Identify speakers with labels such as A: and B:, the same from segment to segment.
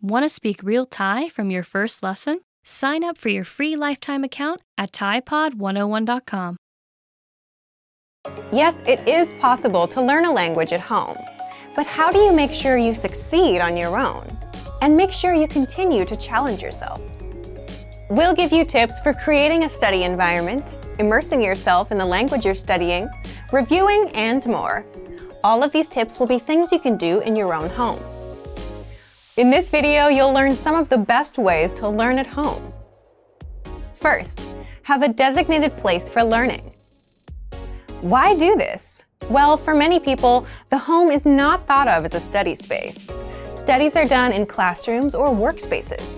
A: Want to speak real Thai from your first lesson? Sign up for your free lifetime account at ThaiPod101.com.
B: Yes, it is possible to learn a language at home. But how do you make sure you succeed on your own? And make sure you continue to challenge yourself. We'll give you tips for creating a study environment, immersing yourself in the language you're studying, reviewing, and more. All of these tips will be things you can do in your own home. In this video, you'll learn some of the best ways to learn at home. First, have a designated place for learning. Why do this? Well, for many people, the home is not thought of as a study space. Studies are done in classrooms or workspaces.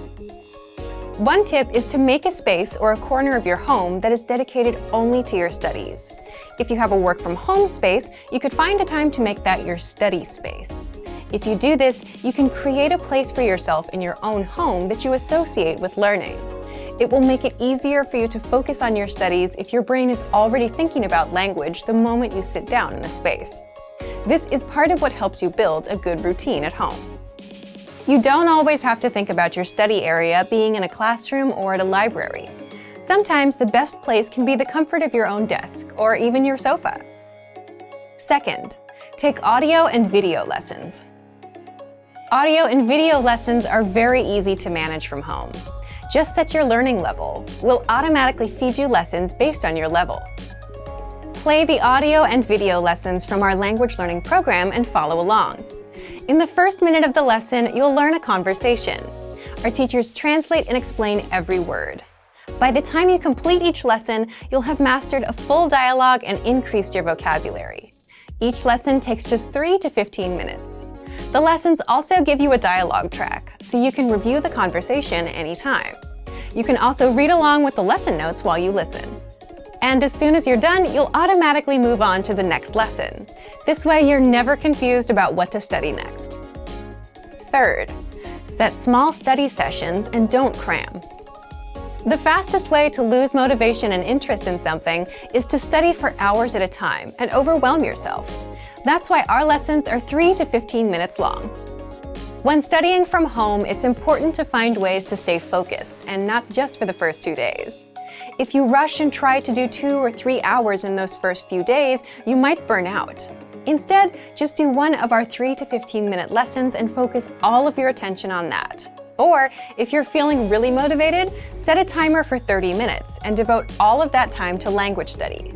B: One tip is to make a space or a corner of your home that is dedicated only to your studies. If you have a work from home space, you could find a time to make that your study space. If you do this, you can create a place for yourself in your own home that you associate with learning. It will make it easier for you to focus on your studies if your brain is already thinking about language the moment you sit down in the space. This is part of what helps you build a good routine at home. You don't always have to think about your study area being in a classroom or at a library. Sometimes the best place can be the comfort of your own desk or even your sofa. Second, take audio and video lessons. Audio and video lessons are very easy to manage from home. Just set your learning level. We'll automatically feed you lessons based on your level. Play the audio and video lessons from our language learning program and follow along. In the first minute of the lesson, you'll learn a conversation. Our teachers translate and explain every word. By the time you complete each lesson, you'll have mastered a full dialogue and increased your vocabulary. Each lesson takes just 3 to 15 minutes. The lessons also give you a dialogue track, so you can review the conversation anytime. You can also read along with the lesson notes while you listen. And as soon as you're done, you'll automatically move on to the next lesson. This way, you're never confused about what to study next. Third, set small study sessions and don't cram. The fastest way to lose motivation and interest in something is to study for hours at a time and overwhelm yourself. That's why our lessons are 3 to 15 minutes long. When studying from home, it's important to find ways to stay focused, and not just for the first 2 days. If you rush and try to do 2 or 3 hours in those first few days, you might burn out. Instead, just do one of our 3 to 15-minute lessons and focus all of your attention on that. Or, if you're feeling really motivated, set a timer for 30 minutes and devote all of that time to language study.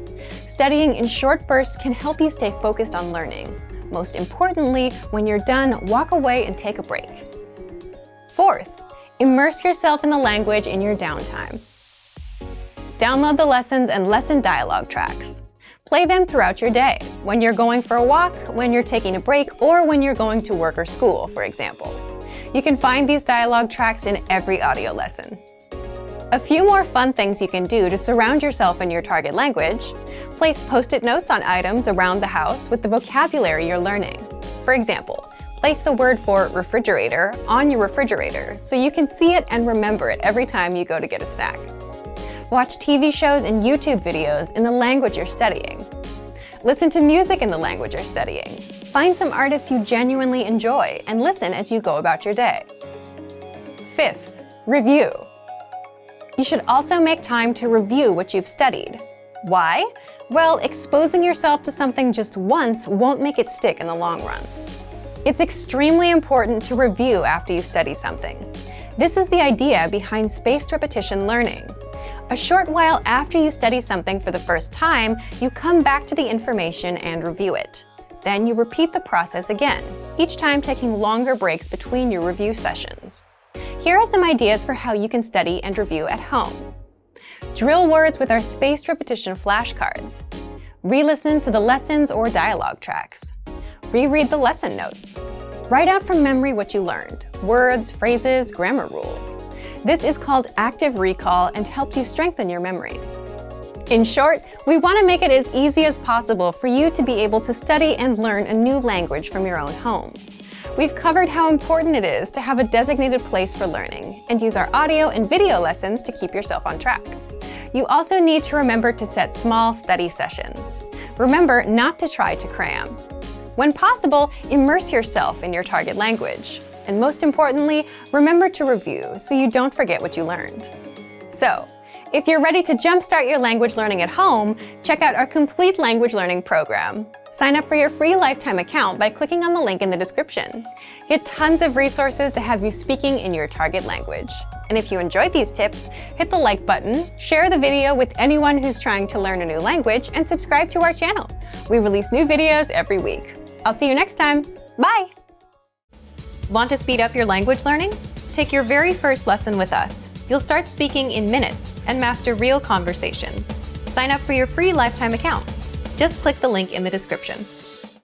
B: Studying in short bursts can help you stay focused on learning. Most importantly, when you're done, walk away and take a break. Fourth, immerse yourself in the language in your downtime. Download the lessons and lesson dialogue tracks. Play them throughout your day, when you're going for a walk, when you're taking a break, or when you're going to work or school, for example. You can find these dialogue tracks in every audio lesson. A few more fun things you can do to surround yourself in your target language: place Post-it notes on items around the house with the vocabulary you're learning. For example, place the word for refrigerator on your refrigerator so you can see it and remember it every time you go to get a snack. Watch TV shows and YouTube videos in the language you're studying. Listen to music in the language you're studying. Find some artists you genuinely enjoy and listen as you go about your day. Fifth, review. You should also make time to review what you've studied. Why? Well, exposing yourself to something just once won't make it stick in the long run. It's extremely important to review after you study something. This is the idea behind spaced repetition learning. A short while after you study something for the first time, you come back to the information and review it. Then you repeat the process again, each time taking longer breaks between your review sessions. Here are some ideas for how you can study and review at home. Drill words with our spaced repetition flashcards. Re-listen to the lessons or dialogue tracks. Reread the lesson notes. Write out from memory what you learned, words, phrases, grammar rules. This is called active recall and helps you strengthen your memory. In short, we want to make it as easy as possible for you to be able to study and learn a new language from your own home. We've covered how important it is to have a designated place for learning and use our audio and video lessons to keep yourself on track. You also need to remember to set small study sessions. Remember not to try to cram. When possible, immerse yourself in your target language. and most importantly, remember to review so you don't forget what you learned. So, if you're ready to jumpstart your language learning at home, check out our complete language learning program. Sign up for your free lifetime account by clicking on the link in the description. Get tons of resources to have you speaking in your target language. And if you enjoyed these tips, hit the like button, share the video with anyone who's trying to learn a new language, and subscribe to our channel. We release new videos every week. I'll see you next time. Bye! Want to speed up your language learning? Take your very first lesson with us. You'll start speaking in minutes and master real conversations. Sign up for your free lifetime account. Just click the link in the description.